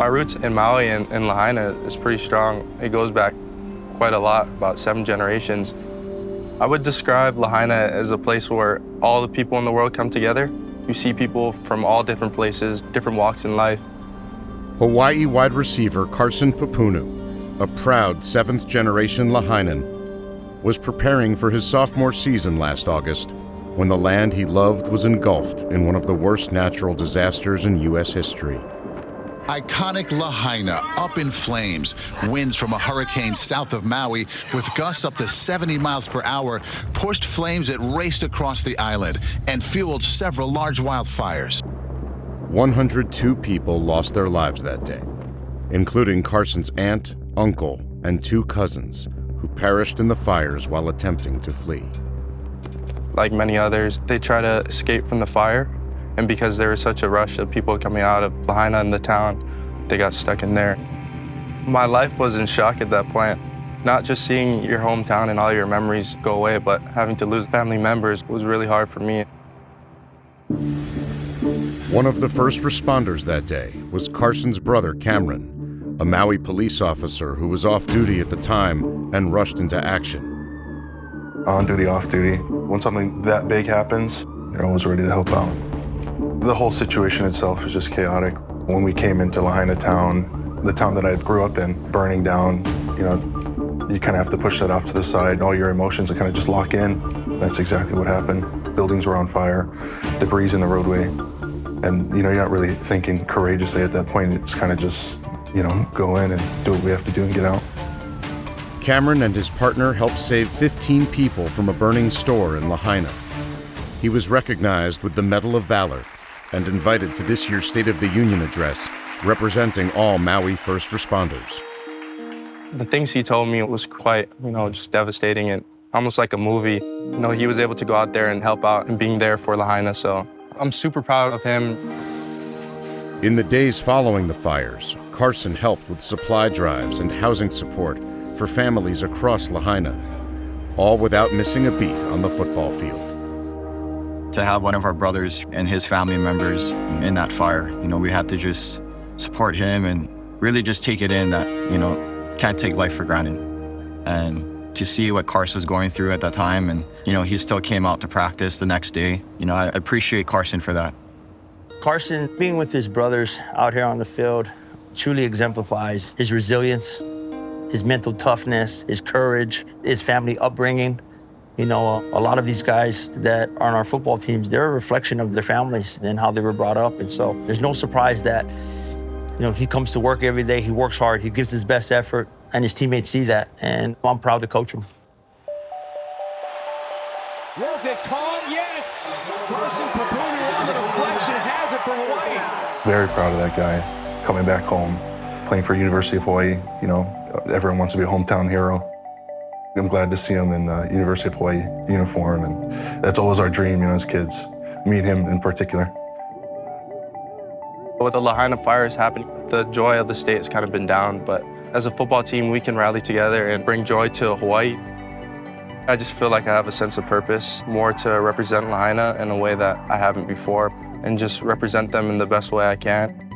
My roots in Maui and Lahaina is pretty strong. It goes back quite a lot, about 7 generations. I would describe Lahaina as a place where all the people in the world come together. You see people from all different places, different walks in life. Hawaii wide receiver Karsyn Pupunu, a proud 7th-generation Lahainan, was preparing for his sophomore season last August when the land he loved was engulfed in one of the worst natural disasters in U.S. history. Iconic Lahaina up in flames. Winds from a hurricane south of Maui with gusts up to 70 miles per hour pushed flames that raced across the island and fueled several large wildfires. 102 people lost their lives that day, including Karsyn's aunt, uncle, and 2 cousins who perished in the fires while attempting to flee. Like many others, they try to escape from the fire. And because there was such a rush of people coming out of Lahaina and the town, they got stuck in there. My life was in shock at that point. Not just seeing your hometown and all your memories go away, but having to lose family members was really hard for me. One of the first responders that day was Karsyn's brother, Cameron, a Maui police officer who was off duty at the time and rushed into action. On duty, off duty. When something that big happens, you're always ready to help out. The whole situation itself is just chaotic. When we came into Lahaina town, the town that I grew up in, burning down, you kind of have to push that off to the side. All your emotions kind of just lock in. That's exactly what happened. Buildings were on fire, debris in the roadway. And, you're not really thinking courageously at that point. It's kind of just, go in and do what we have to do and get out. Cameron and his partner helped save 15 people from a burning store in Lahaina. He was recognized with the Medal of Valor and invited to this year's State of the Union address, representing all Maui first responders. The things he told me was quite, just devastating and almost like a movie. He was able to go out there and help out and being there for Lahaina, so I'm super proud of him. In the days following the fires, Karsyn helped with supply drives and housing support for families across Lahaina, all without missing a beat on the football field. To have one of our brothers and his family members in that fire, we had to just support him and really just take it in that, can't take life for granted. And to see what Karsyn was going through at that time and, he still came out to practice the next day, I appreciate Karsyn for that. Karsyn, being with his brothers out here on the field, truly exemplifies his resilience, his mental toughness, his courage, his family upbringing. A lot of these guys that are on our football teams, they're a reflection of their families and how they were brought up. And so there's no surprise that, he comes to work every day, he works hard, he gives his best effort, and his teammates see that. And I'm proud to coach him. Was it caught? Yes! Karsyn Pupunu on the deflection has it for Hawaii. Very proud of that guy, coming back home, playing for University of Hawaii. Everyone wants to be a hometown hero. I'm glad to see him in the University of Hawaii uniform, and that's always our dream, as kids. Me and him in particular. With the Lahaina fires happening, the joy of the state has kind of been down, but as a football team, we can rally together and bring joy to Hawaii. I just feel like I have a sense of purpose, more to represent Lahaina in a way that I haven't before, and just represent them in the best way I can.